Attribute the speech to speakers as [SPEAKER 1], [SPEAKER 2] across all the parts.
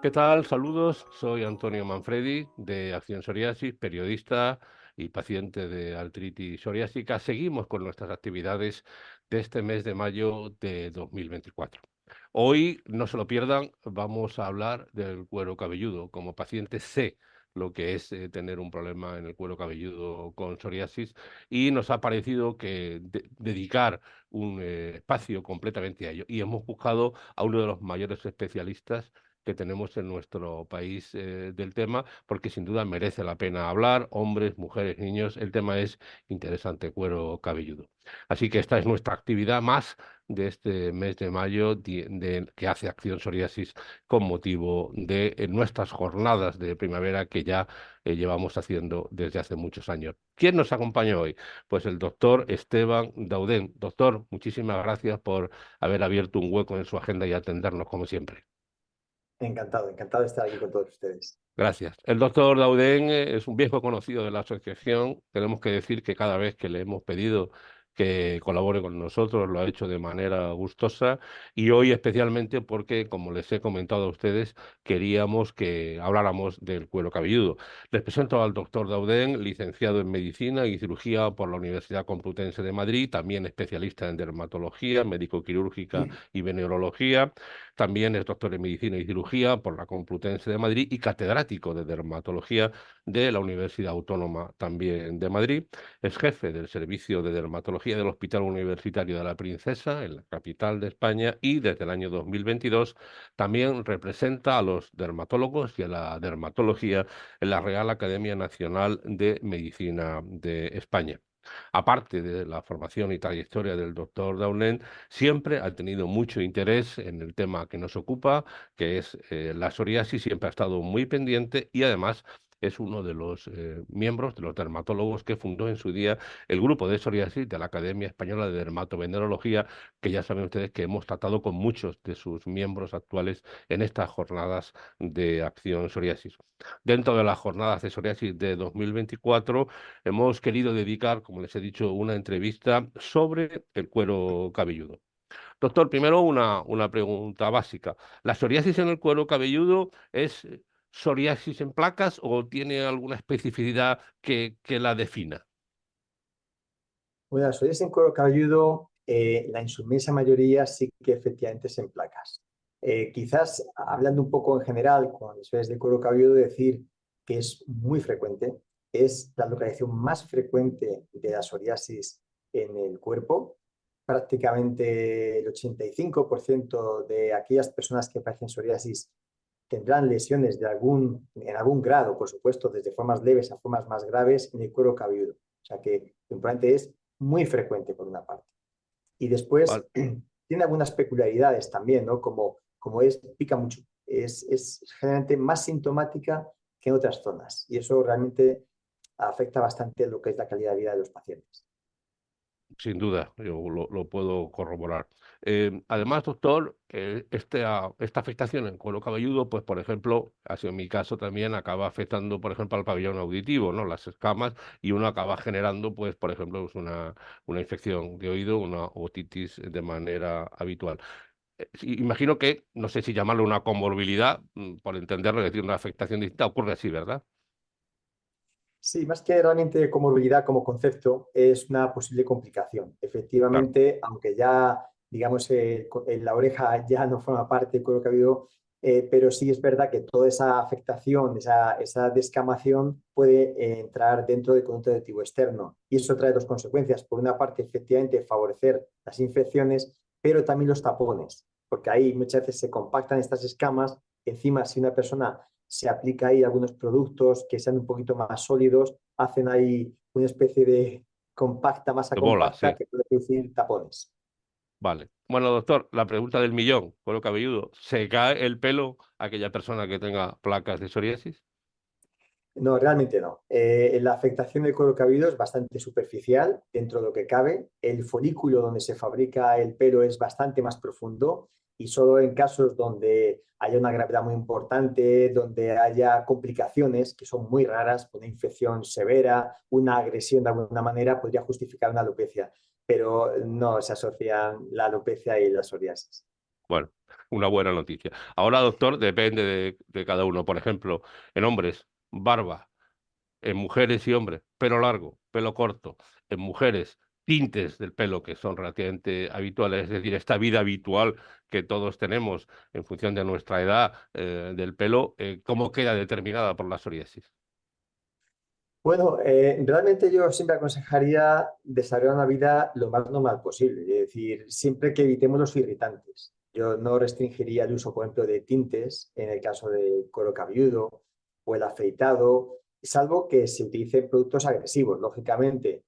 [SPEAKER 1] ¿Qué tal? Saludos, soy Antonio Manfredi de Acción Psoriasis, periodista y paciente de artritis psoriásica. Seguimos con nuestras actividades de este mes de mayo de 2024. Hoy, no se lo pierdan, vamos a hablar del cuero cabelludo. Como paciente sé lo que es tener un problema en el cuero cabelludo con psoriasis y nos ha parecido que dedicar un espacio completamente a ello. Y hemos buscado a uno de los mayores especialistas que tenemos en nuestro país del tema, porque sin duda merece la pena hablar, hombres, mujeres, niños, el tema es interesante, cuero cabelludo. Así que esta es nuestra actividad más de este mes de mayo que hace Acción Psoriasis con motivo de nuestras jornadas de primavera que ya llevamos haciendo desde hace muchos años. ¿Quién nos acompaña hoy? Pues el doctor Esteban Dauden. Doctor, muchísimas gracias por haber abierto un hueco en su agenda y atendernos como siempre.
[SPEAKER 2] Encantado, encantado de estar aquí con todos ustedes.
[SPEAKER 1] Gracias. El doctor Dauden es un viejo conocido de la asociación. Tenemos que decir que cada vez que le hemos pedido que colabore con nosotros, lo ha hecho de manera gustosa y hoy especialmente porque, como les he comentado a ustedes, queríamos que habláramos del cuero cabelludo. Les presento al doctor Dauden, licenciado en Medicina y Cirugía por la Universidad Complutense de Madrid, también especialista en dermatología, médico-quirúrgica y venerología. También es doctor en Medicina y Cirugía por la Complutense de Madrid y catedrático de Dermatología de la Universidad Autónoma también de Madrid. Es jefe del Servicio de Dermatología del Hospital Universitario de la Princesa, en la capital de España, y desde el año 2022 también representa a los dermatólogos y a la dermatología en la Real Academia Nacional de Medicina de España. Aparte de la formación y trayectoria del doctor Daunen, siempre ha tenido mucho interés en el tema que nos ocupa, que es la psoriasis, siempre ha estado muy pendiente y además es uno de los miembros, de los dermatólogos que fundó en su día el grupo de psoriasis de la Academia Española de Dermatovenerología, que ya saben ustedes que hemos tratado con muchos de sus miembros actuales en estas jornadas de acción psoriasis. Dentro de las jornadas de psoriasis de 2024, hemos querido dedicar, como les he dicho, una entrevista sobre el cuero cabelludo. Doctor, primero una pregunta básica. ¿La psoriasis en el cuero cabelludo es psoriasis en placas o tiene alguna especificidad que la defina?
[SPEAKER 2] Bueno, la psoriasis en cuero cabelludo, la inmensa mayoría sí que efectivamente es en placas. Quizás hablando un poco en general con la psoriasis de cuero cabelludo, decir que es muy frecuente, es la localización más frecuente de la psoriasis en el cuerpo. Prácticamente el 85% de aquellas personas que padecen psoriasis tendrán lesiones en algún grado, por supuesto, desde formas leves a formas más graves en el cuero cabelludo. O sea que lo importante es muy frecuente por una parte. Y
[SPEAKER 1] Vale.
[SPEAKER 2] después tiene algunas peculiaridades también, ¿no? Como pica mucho. Es generalmente más sintomática que en otras zonas. Y eso realmente afecta bastante lo que es la calidad de vida de los pacientes.
[SPEAKER 1] Sin duda, yo lo puedo corroborar. Además, doctor, esta afectación en cuero cabelludo, pues por ejemplo, ha sido mi caso también, acaba afectando, por ejemplo, al pabellón auditivo, ¿no? Las escamas, y uno acaba generando, pues, por ejemplo, pues, una infección de oído, una otitis de manera habitual. Sí, imagino que, no sé si llamarlo una comorbilidad, por entenderlo, es decir, una afectación distinta, ocurre así, ¿verdad?
[SPEAKER 2] Sí, más que realmente comorbilidad como concepto, es una posible complicación.
[SPEAKER 1] Claro.
[SPEAKER 2] Efectivamente, aunque ya, digamos, la oreja ya no forma parte del cuero cabelludo, pero sí es verdad que toda esa afectación, esa descamación puede entrar dentro del conducto auditivo externo. Y eso trae dos consecuencias. Por una parte, efectivamente, favorecer las infecciones, pero también los tapones, porque ahí muchas veces se compactan estas escamas. Encima, si una persona se aplica ahí algunos productos que sean un poquito más sólidos, hacen ahí una especie de masa
[SPEAKER 1] De bola,
[SPEAKER 2] compacta
[SPEAKER 1] sí.
[SPEAKER 2] que puede producir tapones.
[SPEAKER 1] Vale. Bueno, doctor, la pregunta del millón, cuero cabelludo. ¿Se cae el pelo a aquella persona que tenga placas de psoriasis?
[SPEAKER 2] No, realmente no. La afectación del cuero cabelludo es bastante superficial dentro de lo que cabe. El folículo donde se fabrica el pelo es bastante más profundo y solo en casos donde haya una gravedad muy importante, donde haya complicaciones que son muy raras, una infección severa, una agresión de alguna manera, podría justificar una alopecia, pero no se asocian la alopecia y la psoriasis.
[SPEAKER 1] Bueno. una buena noticia. Ahora, doctor, depende de cada uno. Por ejemplo, en hombres, barba; en mujeres y hombres, pelo largo, pelo corto; en mujeres, tintes del pelo que son relativamente habituales, es decir, esta vida habitual que todos tenemos en función de nuestra edad del pelo, ¿cómo queda determinada por la psoriasis?
[SPEAKER 2] Bueno, realmente yo siempre aconsejaría desarrollar una vida lo más normal posible, es decir, siempre que evitemos los irritantes. Yo no restringiría el uso, por ejemplo, de tintes en el caso del cuero cabelludo o el afeitado, salvo que se utilicen productos agresivos. Lógicamente,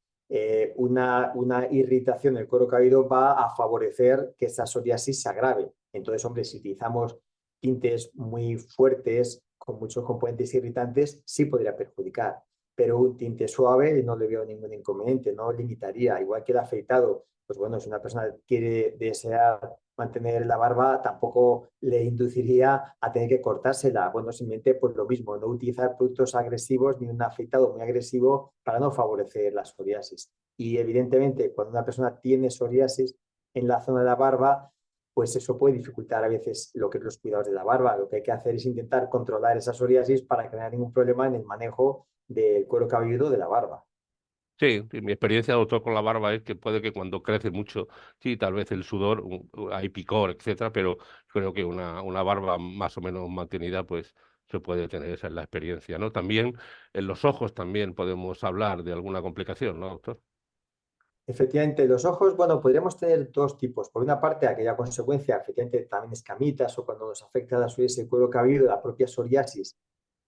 [SPEAKER 2] una irritación del cuero cabelludo va a favorecer que esa psoriasis se agrave. Entonces, hombre, si utilizamos tintes muy fuertes, con muchos componentes irritantes, sí podría perjudicar, pero un tinte suave no le veo ningún inconveniente, no limitaría, igual que el afeitado. Pues bueno, si una persona quiere desear mantener la barba, tampoco le induciría a tener que cortársela. Bueno, simplemente pues lo mismo, no utilizar productos agresivos ni un afeitado muy agresivo para no favorecer la psoriasis. Y evidentemente, cuando una persona tiene psoriasis en la zona de la barba, pues eso puede dificultar a veces lo que es los cuidados de la barba. Lo que hay que hacer es intentar controlar esa psoriasis para que no haya ningún problema en el manejo del cuero cabelludo de la barba.
[SPEAKER 1] Sí, sí, mi experiencia, doctor, con la barba es que puede que cuando crece mucho, sí, tal vez el sudor, hay picor, etcétera, pero creo que una barba más o menos mantenida, pues se puede tener, esa es la experiencia, ¿no? También en los ojos también podemos hablar de alguna complicación, ¿no, doctor?
[SPEAKER 2] Efectivamente, los ojos, bueno, podríamos tener dos tipos. Por una parte, aquella consecuencia, efectivamente, también escamitas o cuando nos afecta la psoriasis del cuero cabelludo, la propia psoriasis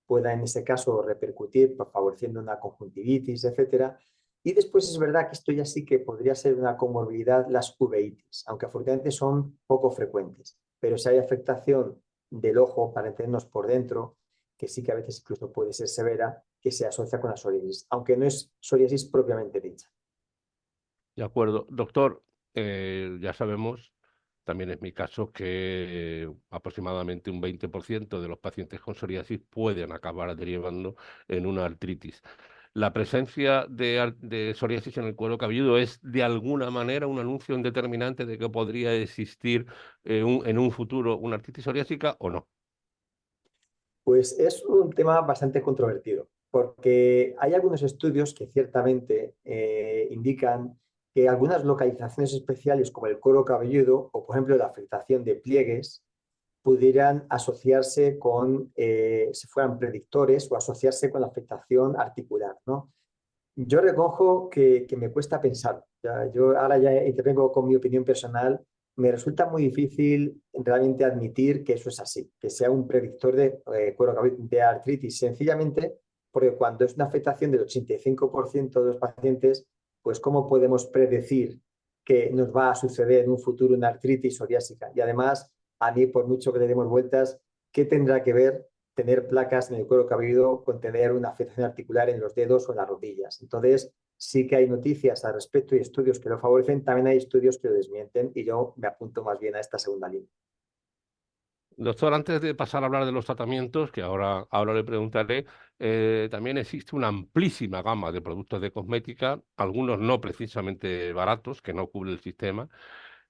[SPEAKER 2] pueda en ese caso repercutir, pues, favoreciendo una conjuntivitis, etcétera. Y después es verdad que esto ya sí que podría ser una comorbilidad, las uveitis, aunque afortunadamente son poco frecuentes. Pero si hay afectación del ojo, para entendernos por dentro, que sí que a veces incluso puede ser severa, que se asocia con la psoriasis, aunque no es psoriasis propiamente dicha.
[SPEAKER 1] De acuerdo. Doctor, ya sabemos, también es mi caso, que aproximadamente un 20% de los pacientes con psoriasis pueden acabar derivando en una artritis. ¿La presencia de psoriasis en el cuero cabelludo es de alguna manera un anuncio determinante de que podría existir en un futuro una artritis psoriásica o no?
[SPEAKER 2] Pues es un tema bastante controvertido, porque hay algunos estudios que ciertamente indican que algunas localizaciones especiales, como el cuero cabelludo o, por ejemplo, la afectación de pliegues, pudieran asociarse con, si fueran predictores, o asociarse con la afectación articular, ¿no? Yo recojo que me cuesta pensar. Ya, yo ahora ya intervengo con mi opinión personal. Me resulta muy difícil realmente admitir que eso es así, que sea un predictor de, de artritis, sencillamente porque cuando es una afectación del 85% de los pacientes, pues ¿cómo podemos predecir que nos va a suceder en un futuro una artritis psoriásica? Y además, a mí, por mucho que le demos vueltas, ¿qué tendrá que ver tener placas en el cuero cabelludo con tener una afectación articular en los dedos o en las rodillas? Entonces, sí que hay noticias al respecto y estudios que lo favorecen, también hay estudios que lo desmienten y yo me apunto más bien a esta segunda línea.
[SPEAKER 1] Doctor, antes de pasar a hablar de los tratamientos, que ahora le preguntaré, también existe una amplísima gama de productos de cosmética, algunos no precisamente baratos, que no cubre el sistema.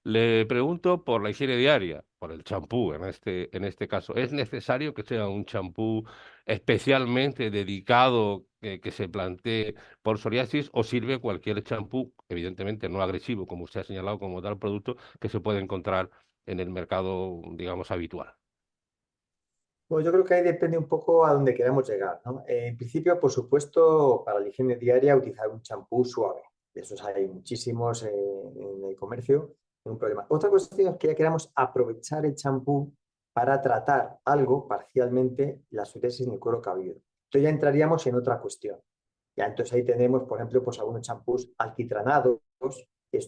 [SPEAKER 1] Le pregunto por la higiene diaria, por el champú en este caso. ¿Es necesario que sea un champú especialmente dedicado que se plantee por psoriasis o sirve cualquier champú, evidentemente no agresivo, como usted ha señalado como tal producto, que se puede encontrar en el mercado, digamos, habitual?
[SPEAKER 2] Bueno, yo creo que ahí depende un poco a dónde queramos llegar, ¿no? En principio, por supuesto, para la higiene diaria, utilizar un champú suave. De esos hay muchísimos en el comercio, no un problema. Otra cuestión es que ya queramos aprovechar el champú para tratar algo parcialmente la psoriasis en el cuero cabelludo. Entonces ya entraríamos en otra cuestión. Ya entonces ahí tenemos, por ejemplo, pues algunos champús alquitranados, que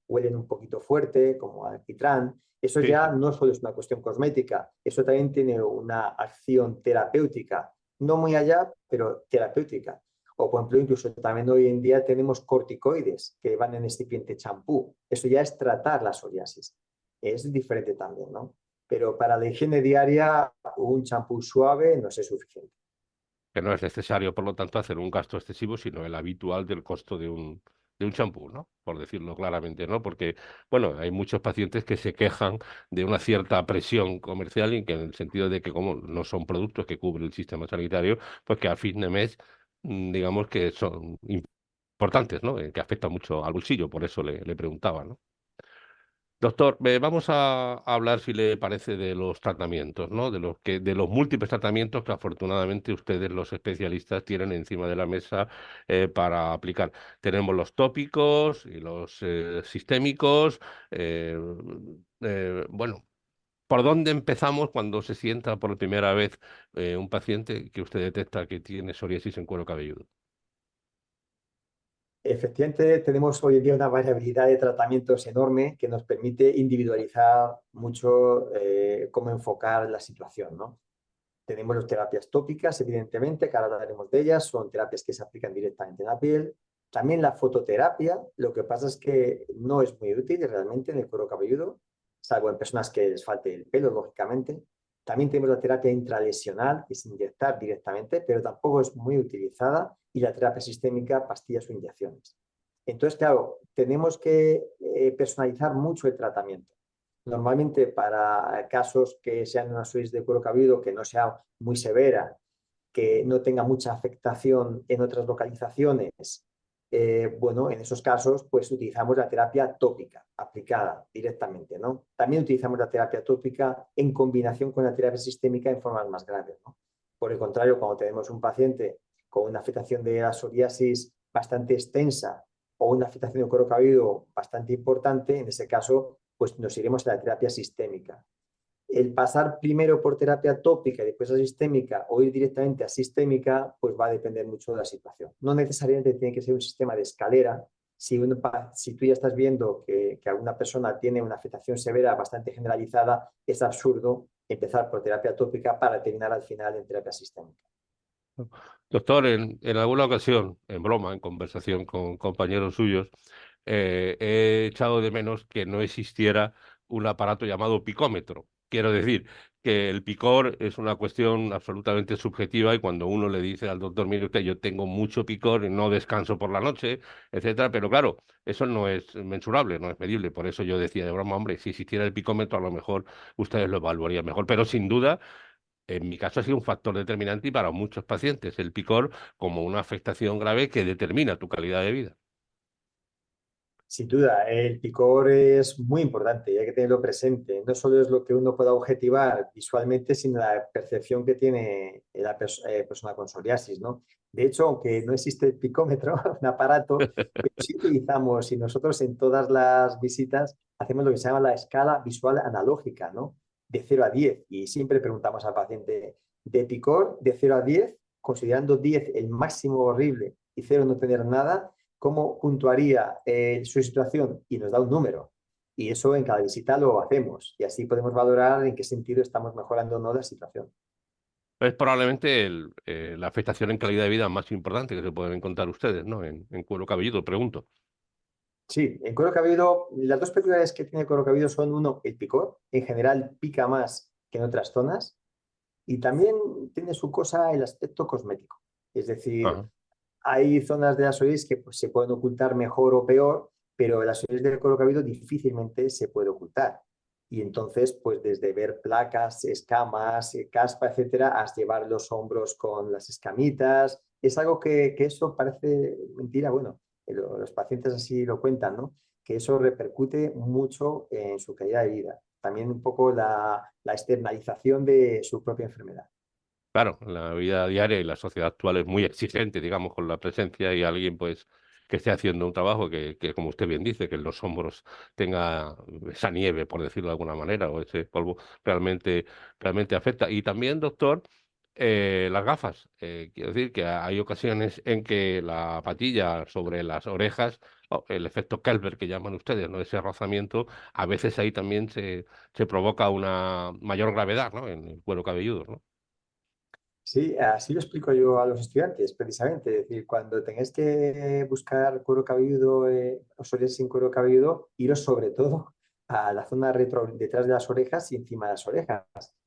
[SPEAKER 2] huelen un poquito fuerte, como alquitrán. Eso
[SPEAKER 1] Sí,
[SPEAKER 2] ya
[SPEAKER 1] sí.
[SPEAKER 2] no solo es una cuestión cosmética, eso también tiene una acción terapéutica, no muy allá, pero terapéutica. O, por ejemplo, incluso también hoy en día tenemos corticoides que van en excipiente champú. Eso ya es tratar la psoriasis. Es diferente también, ¿no? Pero para la higiene diaria, un champú suave no es suficiente.
[SPEAKER 1] Que no es necesario, por lo tanto, hacer un gasto excesivo, sino el habitual del costo de un. de un champú, ¿no? Por decirlo claramente, ¿no? Porque, bueno, hay muchos pacientes que se quejan de una cierta presión comercial y que en el sentido de que como no son productos que cubre el sistema sanitario, pues que a fin de mes, digamos que son importantes, ¿no? Que afectan mucho al bolsillo, por eso le preguntaba, ¿no? Doctor, vamos a hablar, si le parece, de los tratamientos, ¿no? De los múltiples tratamientos que afortunadamente ustedes, los especialistas, tienen encima de la mesa para aplicar. Tenemos los tópicos y los sistémicos. eh, bueno, ¿por dónde empezamos cuando se sienta por primera vez un paciente que usted detecta que tiene psoriasis en cuero cabelludo?
[SPEAKER 2] Efectivamente, tenemos hoy en día una variabilidad de tratamientos enorme que nos permite individualizar mucho cómo enfocar la situación, ¿no? Tenemos las terapias tópicas, evidentemente, que ahora hablaremos de ellas, son terapias que se aplican directamente en la piel. También la fototerapia, lo que pasa es que no es muy útil realmente en el cuero cabelludo, salvo en personas que les falte el pelo, lógicamente. También tenemos la terapia intralesional, que es inyectar directamente, pero tampoco es muy utilizada, y la terapia sistémica, pastillas o inyecciones. Entonces, claro, tenemos que personalizar mucho el tratamiento. Normalmente para casos que sean una psoriasis de cuero cabelludo que no sea muy severa, que no tenga mucha afectación en otras localizaciones, bueno, en esos casos pues utilizamos la terapia tópica aplicada directamente, ¿no? También utilizamos la terapia tópica en combinación con la terapia sistémica en formas más graves, ¿no? Por el contrario, cuando tenemos un paciente con una afectación de la psoriasis bastante extensa o una afectación del cuero cabelludo bastante importante, en ese caso pues nos iremos a la terapia sistémica. El pasar primero por terapia tópica y después a sistémica o ir directamente a sistémica, pues va a depender mucho de la situación. No necesariamente tiene que ser un sistema de escalera. Si tú ya estás viendo que alguna persona tiene una afectación severa bastante generalizada, es absurdo empezar por terapia tópica para terminar al final en terapia sistémica.
[SPEAKER 1] Doctor, en alguna ocasión, en broma, en conversación con compañeros suyos, he echado de menos que no existiera un aparato llamado picómetro. Quiero decir que el picor es una cuestión absolutamente subjetiva y cuando uno le dice al doctor, mire usted, yo tengo mucho picor y no descanso por la noche, etcétera, pero claro, eso no es mensurable, no es medible. Por eso yo decía de broma, hombre, si existiera el picómetro, a lo mejor ustedes lo evaluarían mejor, pero sin duda. En mi caso ha sido un factor determinante y para muchos pacientes el picor como una afectación grave que determina tu calidad de vida.
[SPEAKER 2] Sin duda, el picor es muy importante y hay que tenerlo presente. No solo es lo que uno pueda objetivar visualmente, sino la percepción que tiene la persona con psoriasis, ¿no? De hecho, aunque no existe el picómetro, un aparato, pero sí utilizamos y nosotros en todas las visitas hacemos lo que se llama la escala visual analógica, ¿no? De 0 a 10. Y siempre preguntamos al paciente de picor de 0 a 10, considerando 10 el máximo horrible y 0 no tener nada, cómo puntuaría su situación y nos da un número. Y eso en cada visita lo hacemos y así podemos valorar en qué sentido estamos mejorando o no la situación.
[SPEAKER 1] Es probablemente la afectación en calidad de vida más importante que se pueden encontrar ustedes, ¿no? En cuero cabelludo, pregunto.
[SPEAKER 2] Sí, en cuero cabelludo, las dos peculiaridades que tiene el cuero cabelludo son uno, el picor, en general pica más que en otras zonas, y también tiene su cosa el aspecto cosmético. Es decir,
[SPEAKER 1] Ajá.
[SPEAKER 2] hay zonas de la psoriasis que pues, se pueden ocultar mejor o peor, pero la psoriasis del cuero cabelludo difícilmente se puede ocultar. Y entonces, pues desde ver placas, escamas, caspa, etcétera, hasta llevar los hombros con las escamitas, es algo que eso parece mentira. Bueno, los pacientes así lo cuentan, ¿no? Que eso repercute mucho en su calidad de vida. También un poco la externalización de su propia enfermedad.
[SPEAKER 1] Claro, la vida diaria y la sociedad actual es muy exigente, digamos, con la presencia y alguien, pues, que esté haciendo un trabajo que, como usted bien dice, que en los hombros tenga esa nieve, por decirlo de alguna manera, o ese polvo realmente afecta. Y también, doctor, las gafas. Quiero decir que hay ocasiones en que la patilla sobre las orejas, o el efecto Kelber que llaman ustedes, ¿no? Ese rozamiento, a veces ahí también se provoca una mayor gravedad, ¿no? En el cuero cabelludo, ¿no?
[SPEAKER 2] Sí, así lo explico yo a los estudiantes, precisamente. Es decir, cuando tengáis que buscar cuero cabelludo o psoriasis sin cuero cabelludo, iros sobre todo a la zona retro, detrás de las orejas y encima de las orejas.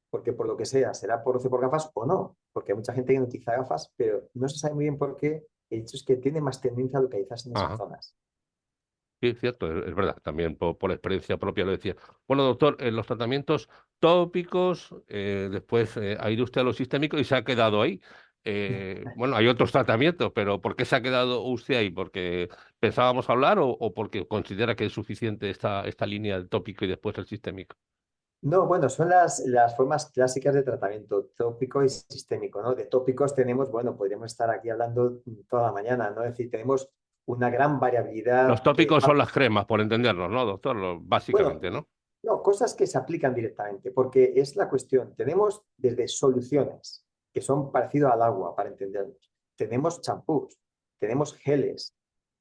[SPEAKER 2] Porque por lo que sea, será por roce por gafas o no. Porque hay mucha gente que no utiliza gafas, pero no se sabe muy bien por qué. El hecho es que tiene más tendencia a localizarse en esas
[SPEAKER 1] Ajá.
[SPEAKER 2] zonas.
[SPEAKER 1] Sí, es cierto, es verdad, también por experiencia propia lo decía. Bueno, doctor, en los tratamientos tópicos, después ha ido usted a los sistémicos y se ha quedado ahí. Bueno, hay otros tratamientos, pero ¿por qué se ha quedado usted ahí? ¿Porque pensábamos hablar o porque considera que es suficiente esta línea del tópico y después el sistémico?
[SPEAKER 2] No, bueno, son las formas clásicas de tratamiento tópico y sistémico, ¿no? De tópicos tenemos, bueno, podríamos estar aquí hablando toda la mañana, ¿no? Es decir, tenemos una gran
[SPEAKER 1] Los
[SPEAKER 2] variabilidad de
[SPEAKER 1] tópicos son las
[SPEAKER 2] fármacos.
[SPEAKER 1] cremas, por entendernos, ¿no, doctor?
[SPEAKER 2] Bueno,
[SPEAKER 1] Básicamente, ¿no?
[SPEAKER 2] no, cosas que se aplican directamente, porque es la cuestión. Tenemos desde soluciones, que son parecido al agua, para entendernos. Tenemos champús, tenemos geles,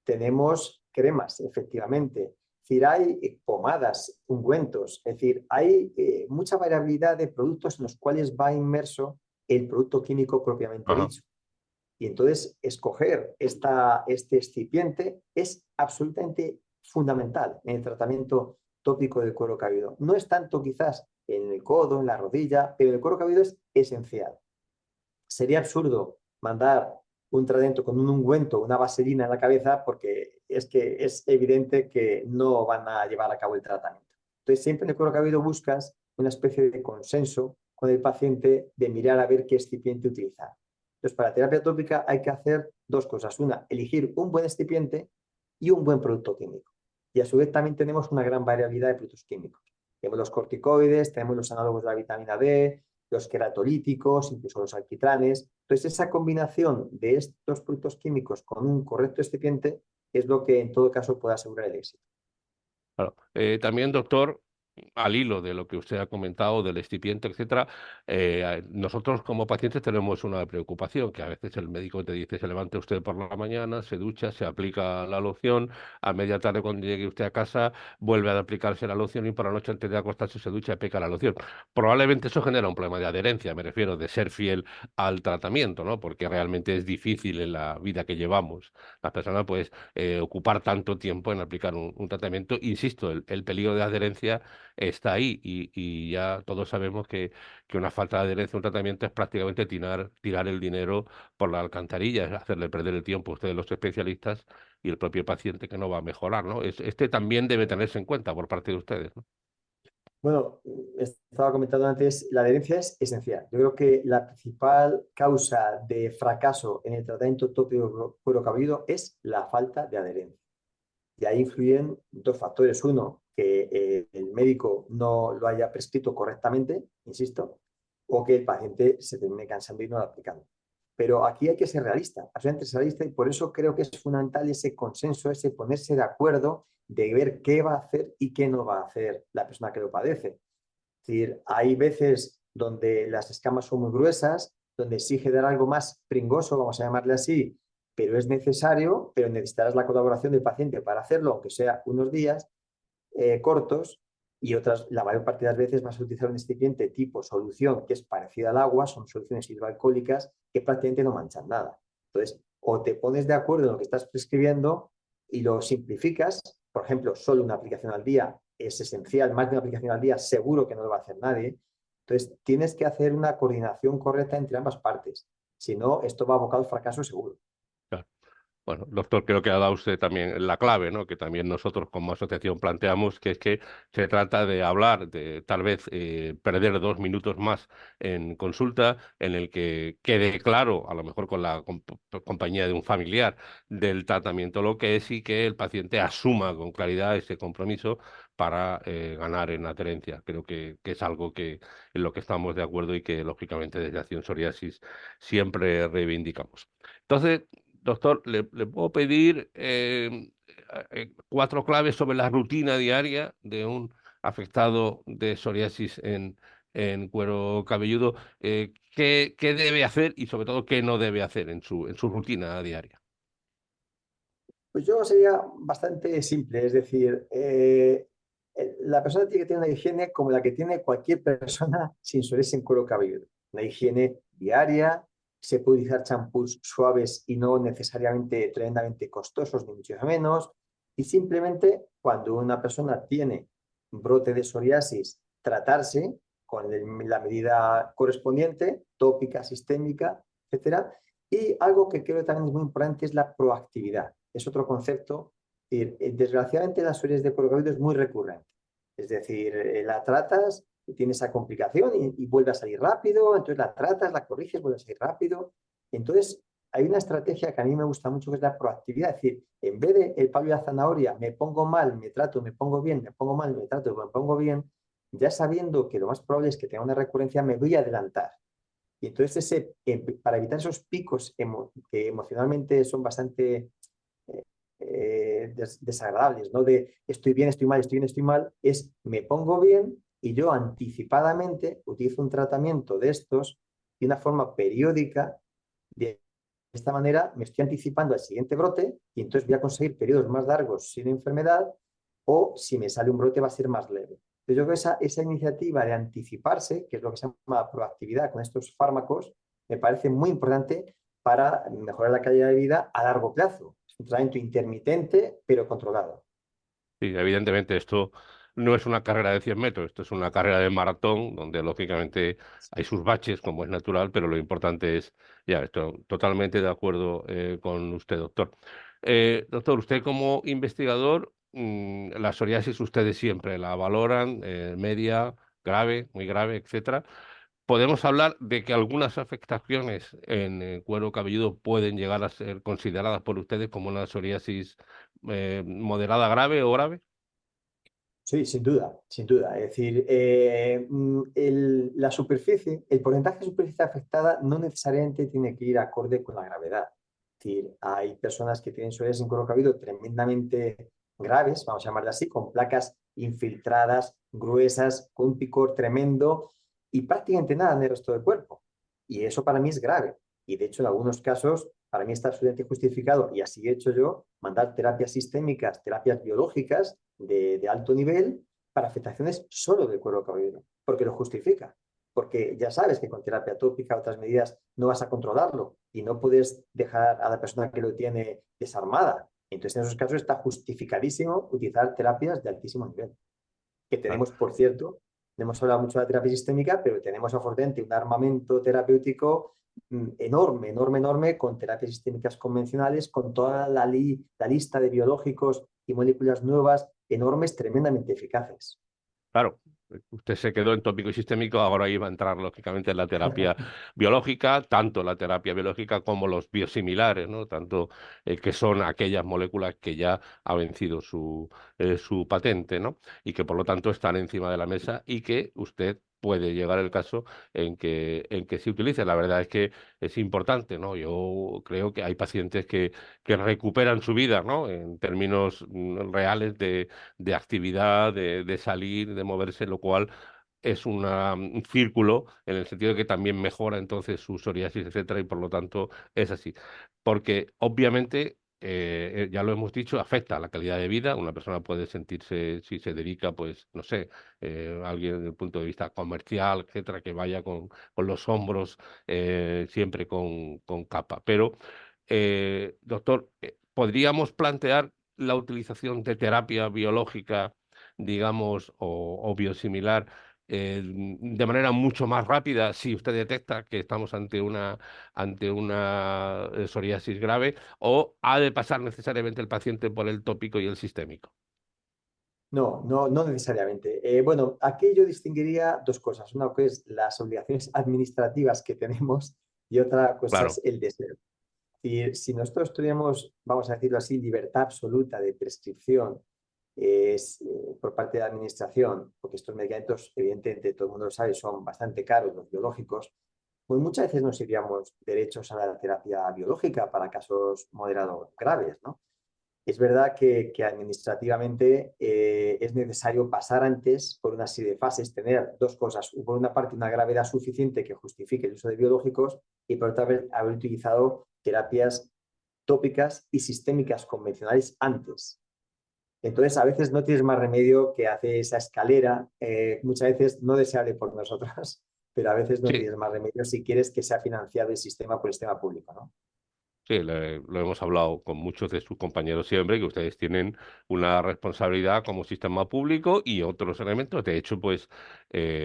[SPEAKER 2] tenemos cremas, efectivamente. Es decir, hay pomadas, ungüentos, es decir, hay mucha variabilidad de productos en los cuales va inmerso el producto químico propiamente
[SPEAKER 1] Ajá.
[SPEAKER 2] dicho. Y entonces, escoger este excipiente es absolutamente fundamental en el tratamiento tópico del cuero cabelludo. No es tanto quizás en el codo, en la rodilla, pero el cuero cabelludo es esencial. Sería absurdo mandar un tratamiento con un ungüento, una vaselina en la cabeza, porque es que es evidente que no van a llevar a cabo el tratamiento. Entonces, siempre en el cuero cabelludo buscas una especie de consenso con el paciente de mirar a ver qué excipiente utilizar. Entonces, para terapia tópica hay que hacer dos cosas. Una, elegir un buen excipiente y un buen producto químico. Y a su vez también tenemos una gran variabilidad de productos químicos. Tenemos los corticoides, tenemos los análogos de la vitamina D, los queratolíticos, incluso los alquitranes. Entonces, esa combinación de estos productos químicos con un correcto excipiente es lo que en todo caso puede asegurar el éxito.
[SPEAKER 1] Claro. También, doctor, al hilo de lo que usted ha comentado del excipiente, etcétera, nosotros como pacientes tenemos una preocupación, que a veces el médico te dice, se levante usted por la mañana, se ducha, se aplica la loción, a media tarde cuando llegue usted a casa, vuelve a aplicarse la loción y por la noche antes de acostarse se ducha y aplica la loción. Probablemente eso genera un problema de adherencia, me refiero, de ser fiel al tratamiento, ¿no? Porque realmente es difícil en la vida que llevamos. Las personas, pues, ocupar tanto tiempo en aplicar un tratamiento. Insisto, el peligro de adherencia está ahí y ya todos sabemos que una falta de adherencia a un tratamiento es prácticamente tirar el dinero por la alcantarilla, es hacerle perder el tiempo a ustedes los especialistas y el propio paciente que no va a mejorar, ¿no? Este también debe tenerse en cuenta por parte de ustedes, ¿no?
[SPEAKER 2] Bueno, estaba comentando antes, la adherencia es esencial. Yo creo que la principal causa de fracaso en el tratamiento tópico cuero cabelludo es la falta de adherencia. Y ahí influyen dos factores. Uno, que el médico no lo haya prescrito correctamente, insisto, o que el paciente se termine cansando y no lo aplicando. Pero aquí hay que ser realista, absolutamente realista, y por eso creo que es fundamental ese consenso, ese ponerse de acuerdo de ver qué va a hacer y qué no va a hacer la persona que lo padece. Es decir, hay veces donde las escamas son muy gruesas, donde exige dar algo más pringoso, vamos a llamarle así, pero es necesario, pero necesitarás la colaboración del paciente para hacerlo, aunque sea unos días cortos, y otras, la mayor parte de las veces vas a utilizar un excipiente tipo solución que es parecida al agua, son soluciones hidroalcohólicas que prácticamente no manchan nada. Entonces, o te pones de acuerdo en lo que estás prescribiendo y lo simplificas, por ejemplo, solo una aplicación al día es esencial, más de una aplicación al día seguro que no lo va a hacer nadie. Entonces, tienes que hacer una coordinación correcta entre ambas partes. Si no, esto va a abocar al fracaso seguro.
[SPEAKER 1] Claro. Bueno, doctor, creo que ha dado usted también la clave, ¿no? Que también nosotros como asociación planteamos, que es que se trata de hablar, de tal vez perder 2 minutos más en consulta, en el que quede claro, a lo mejor con la compañía de un familiar, del tratamiento lo que es y que el paciente asuma con claridad ese compromiso para ganar en adherencia. Creo que es algo que en lo que estamos de acuerdo y que lógicamente desde Acción Psoriasis siempre reivindicamos. Entonces, doctor, le puedo pedir 4 claves sobre la rutina diaria de un afectado de psoriasis en cuero cabelludo. ¿Qué debe hacer y sobre todo qué no debe hacer en su rutina diaria?
[SPEAKER 2] Pues yo sería bastante simple, es decir, la persona tiene que tener una higiene como la que tiene cualquier persona sin psoriasis en cuero cabelludo. Una higiene diaria, se puede utilizar champús suaves y no necesariamente tremendamente costosos, ni mucho menos. Y simplemente cuando una persona tiene un brote de psoriasis, tratarse con la medida correspondiente, tópica, sistémica, etcétera. Y algo que creo que también es muy importante es la proactividad. Es otro concepto Desgraciadamente la psoriasis de cuero cabelludo es muy recurrente. Es decir, la tratas y tiene esa complicación y vuelve a salir rápido, entonces la tratas, la corriges, vuelve a salir rápido. Entonces, hay una estrategia que a mí me gusta mucho que es la proactividad. Es decir, en vez de el palo y la zanahoria, me pongo mal, me trato, me pongo bien, me pongo mal, me trato, me pongo bien, ya sabiendo que lo más probable es que tenga una recurrencia, me voy a adelantar. Y entonces, para evitar esos picos que emocionalmente son bastante desagradables, ¿no? De estoy bien, estoy mal, estoy bien, estoy mal, es me pongo bien y yo anticipadamente utilizo un tratamiento de estos de una forma periódica. De esta manera me estoy anticipando al siguiente brote y entonces voy a conseguir periodos más largos sin enfermedad o si me sale un brote va a ser más leve. Entonces yo creo que esa iniciativa de anticiparse, que es lo que se llama proactividad con estos fármacos, me parece muy importante para mejorar la calidad de vida a largo plazo. Es un tratamiento intermitente, pero controlado.
[SPEAKER 1] Sí, evidentemente esto no es una carrera de 100 metros, esto es una carrera de maratón donde lógicamente hay sus baches, como es natural, pero lo importante es, ya, estoy totalmente de acuerdo con usted, doctor. Doctor, usted como investigador, la psoriasis ustedes siempre la valoran, media, grave, muy grave, etcétera. Podemos hablar de que algunas afectaciones en el cuero cabelludo pueden llegar a ser consideradas por ustedes como una psoriasis moderada grave o grave.
[SPEAKER 2] Sí, sin duda, sin duda. Es decir, la superficie, el porcentaje de superficie afectada no necesariamente tiene que ir acorde con la gravedad. Es decir, hay personas que tienen psoriasis en cuero cabelludo tremendamente graves, vamos a llamarlas así, con placas infiltradas, gruesas, con un picor tremendo y prácticamente nada en el resto del cuerpo. Y eso para mí es grave. Y de hecho, en algunos casos, para mí está absolutamente justificado, y así he hecho yo, mandar terapias sistémicas, terapias biológicas de alto nivel para afectaciones solo del cuero cabelludo, porque lo justifica. Porque ya sabes que con terapia tópica, otras medidas, no vas a controlarlo y no puedes dejar a la persona que lo tiene desarmada. Entonces, en esos casos está justificadísimo utilizar terapias de altísimo nivel. Que
[SPEAKER 1] Claro.
[SPEAKER 2] tenemos, por cierto, no hemos hablado mucho de la terapia sistémica, pero tenemos afortunadamente un armamento terapéutico enorme, enorme, enorme, con terapias sistémicas convencionales, con toda la lista de biológicos y moléculas nuevas, enormes, tremendamente eficaces.
[SPEAKER 1] Claro, usted se quedó en tópico y sistémico, ahora iba a entrar lógicamente en la terapia biológica, tanto la terapia biológica como los biosimilares, ¿no? Tanto que son aquellas moléculas que ya ha vencido su patente, ¿no? Y que por lo tanto están encima de la mesa y que usted puede llegar el caso en que se utilice. La verdad es que es importante, ¿no? Yo creo que hay pacientes que recuperan su vida, ¿no? En términos reales de actividad, de salir, de moverse, lo cual es un círculo en el sentido de que también mejora entonces su psoriasis, etcétera, y por lo tanto es así. Porque obviamente, ya lo hemos dicho, afecta a la calidad de vida. Una persona puede sentirse, si se dedica, pues, no sé, alguien desde el punto de vista comercial, etcétera, que vaya con los hombros siempre con capa. Pero, doctor, ¿podríamos plantear la utilización de terapia biológica, digamos, o biosimilar, de manera mucho más rápida si usted detecta que estamos ante una psoriasis grave, o ha de pasar necesariamente el paciente por el tópico y el sistémico?
[SPEAKER 2] No, no, no necesariamente. Bueno, aquí yo distinguiría dos cosas. Una que es las obligaciones administrativas que tenemos y otra cosa
[SPEAKER 1] Claro,
[SPEAKER 2] es el deseo. Y si nosotros tuviéramos, vamos a decirlo así, libertad absoluta de prescripción por parte de la administración, porque estos medicamentos, evidentemente, todo el mundo lo sabe, son bastante caros, los biológicos, pues muchas veces nos iríamos derechos a la terapia biológica para casos moderados graves, ¿no? Es verdad que administrativamente es necesario pasar antes por una serie de fases, tener dos cosas. Por una parte, una gravedad suficiente que justifique el uso de biológicos y por otra vez haber utilizado terapias tópicas y sistémicas convencionales antes. Entonces, a veces no tienes más remedio que hacer esa escalera, muchas veces no deseable por nosotros, pero a veces no
[SPEAKER 1] sí.
[SPEAKER 2] tienes más remedio si quieres que sea financiado el sistema por el sistema público, ¿no?
[SPEAKER 1] Sí, lo hemos hablado con muchos de sus compañeros siempre, que ustedes tienen una responsabilidad como sistema público y otros elementos. De hecho, pues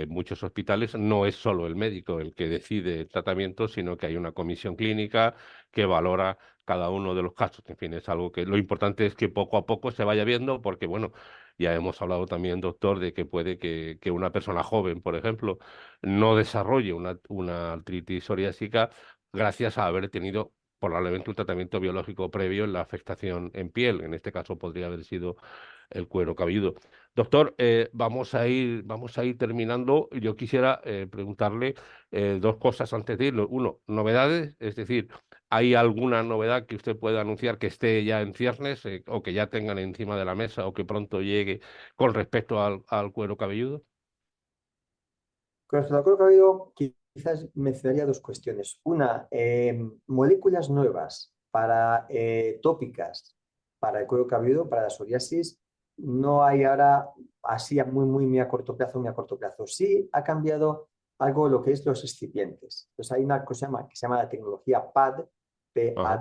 [SPEAKER 1] muchos hospitales no es solo el médico el que decide el tratamiento, sino que hay una comisión clínica que valora cada uno de los casos. En fin, es algo que lo importante es que poco a poco se vaya viendo, porque bueno, ya hemos hablado también, doctor, de que puede que una persona joven, por ejemplo, no desarrolle una artritis psoriásica gracias a haber tenido probablemente un tratamiento biológico previo en la afectación en piel. En este caso podría haber sido el cuero cabelludo. Doctor, vamos a ir terminando. Yo quisiera preguntarle dos cosas antes de irlo. Uno, novedades, es decir, ¿hay alguna novedad que usted pueda anunciar que esté ya en ciernes o que ya tengan encima de la mesa o que pronto llegue con respecto al cuero cabelludo?
[SPEAKER 2] Con respecto al cuero cabelludo, quizás mencionaría dos cuestiones. Una, moléculas nuevas para tópicas para el cuero cabelludo, para la psoriasis. No hay ahora así a muy a corto plazo, muy a corto plazo. Sí ha cambiado algo lo que es los excipientes. Entonces hay una cosa que se llama la tecnología PAD,
[SPEAKER 1] Ajá,
[SPEAKER 2] PAD,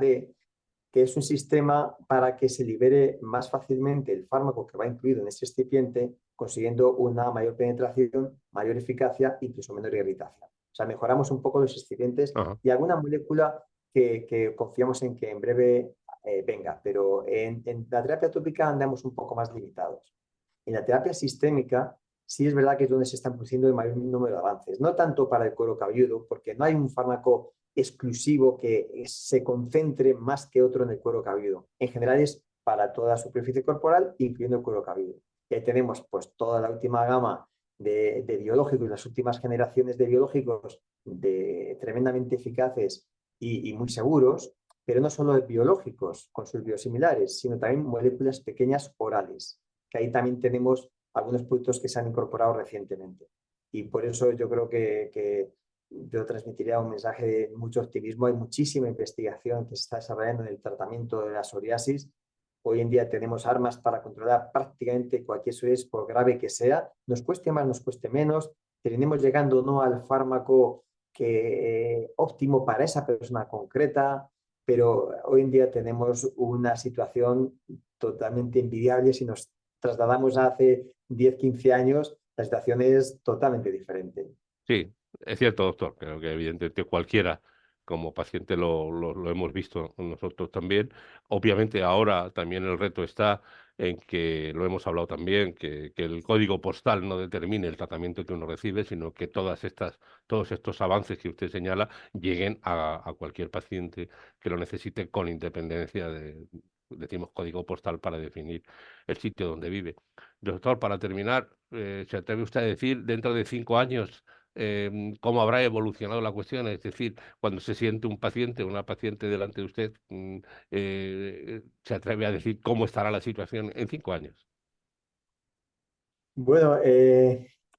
[SPEAKER 2] que es un sistema para que se libere más fácilmente el fármaco que va incluido en ese excipiente, consiguiendo una mayor penetración, mayor eficacia, incluso menor irritación. O sea, mejoramos un poco los excipientes
[SPEAKER 1] ajá,
[SPEAKER 2] y alguna molécula que confiamos en que en breve venga, pero en la terapia tópica andamos un poco más limitados. En la terapia sistémica sí es verdad que es donde se están produciendo el mayor número de avances, no tanto para el cuero cabelludo, porque no hay un fármaco exclusivo que se concentre más que otro en el cuero cabelludo. En general es para toda la superficie corporal, incluyendo el cuero cabelludo. Y ahí tenemos pues toda la última gama de biológicos, las últimas generaciones de biológicos tremendamente eficaces y muy seguros, pero no solo de biológicos con sus biosimilares, sino también moléculas pequeñas orales, que ahí también tenemos algunos productos que se han incorporado recientemente. Y por eso yo creo que yo transmitiría un mensaje de mucho optimismo. Hay muchísima investigación que se está desarrollando en el tratamiento de la psoriasis. Hoy en día tenemos armas para controlar prácticamente cualquier psoriasis, por grave que sea. Nos cueste más, nos cueste menos. Terminemos llegando no al fármaco óptimo para esa persona concreta, pero hoy en día tenemos una situación totalmente envidiable. Si nos trasladamos a hace 10 15 años, la situación es totalmente diferente.
[SPEAKER 1] sí, es cierto, doctor. Creo que evidentemente cualquiera como paciente lo hemos visto nosotros también. Obviamente ahora también el reto está en que, lo hemos hablado también, que el código postal no determine el tratamiento que uno recibe, sino que todos estos avances que usted señala lleguen a cualquier paciente que lo necesite con independencia decimos, código postal para definir el sitio donde vive. Doctor, para terminar, ¿se atreve usted a decir dentro de 5 años cómo habrá evolucionado la cuestión? Es decir, cuando se siente un paciente, una paciente delante de usted, se atreve a decir cómo estará la situación en 5 años.
[SPEAKER 2] Bueno,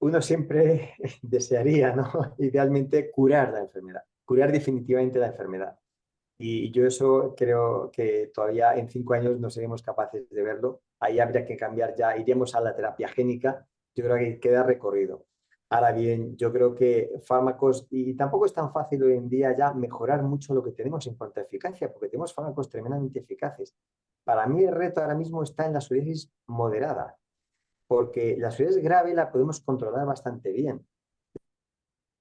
[SPEAKER 2] uno siempre desearía, ¿no? Idealmente curar la enfermedad, curar definitivamente la enfermedad. Y yo eso creo que todavía en 5 años no seremos capaces de verlo. Ahí habría que cambiar ya, iremos a la terapia génica. Yo creo que queda recorrido. Ahora bien, yo creo que fármacos, y tampoco es tan fácil hoy en día ya mejorar mucho lo que tenemos en cuanto a eficacia, porque tenemos fármacos tremendamente eficaces. Para mí el reto ahora mismo está en la psoriasis moderada, porque la psoriasis grave la podemos controlar bastante bien.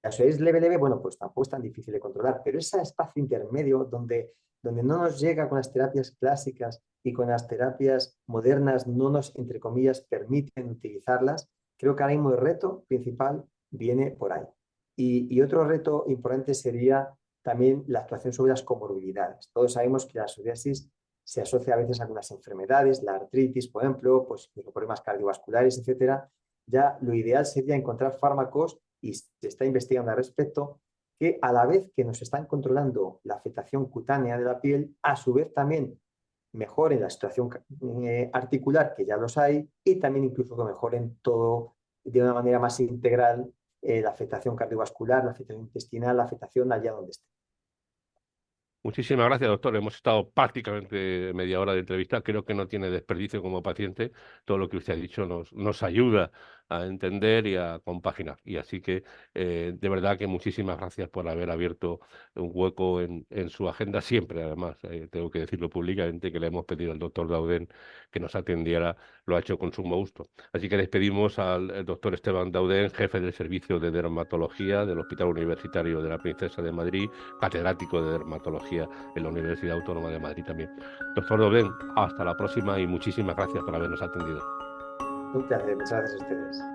[SPEAKER 2] La psoriasis leve, bueno, pues tampoco es tan difícil de controlar, pero ese espacio intermedio donde no nos llega con las terapias clásicas y con las terapias modernas, no nos, entre comillas, permiten utilizarlas, creo que ahora mismo el reto principal viene por ahí. Y otro reto importante sería también la actuación sobre las comorbilidades. Todos sabemos que la psoriasis se asocia a veces a algunas enfermedades, la artritis, por ejemplo, pues los problemas cardiovasculares, etcétera. Ya lo ideal sería encontrar fármacos, y se está investigando al respecto, que a la vez que nos están controlando la afectación cutánea de la piel, a su vez también mejoren la situación articular, que ya los hay, y también incluso que mejoren todo de una manera más integral, la afectación cardiovascular, la afectación intestinal, la afectación allá donde esté.
[SPEAKER 1] Muchísimas gracias, doctor. Hemos estado prácticamente media hora de entrevista. Creo que no tiene desperdicio como paciente. Todo lo que usted ha dicho nos ayuda a entender y a compaginar. Y así que, de verdad que muchísimas gracias por haber abierto un hueco en su agenda siempre, además, tengo que decirlo públicamente, que le hemos pedido al doctor Dauden que nos atendiera, lo ha hecho con sumo gusto. Así que despedimos al doctor Esteban Dauden, jefe del Servicio de Dermatología del Hospital Universitario de la Princesa de Madrid, catedrático de dermatología en la Universidad Autónoma de Madrid también. Doctor Dauden, hasta la próxima y muchísimas gracias por habernos atendido.
[SPEAKER 2] Un placer, muchas gracias a ustedes.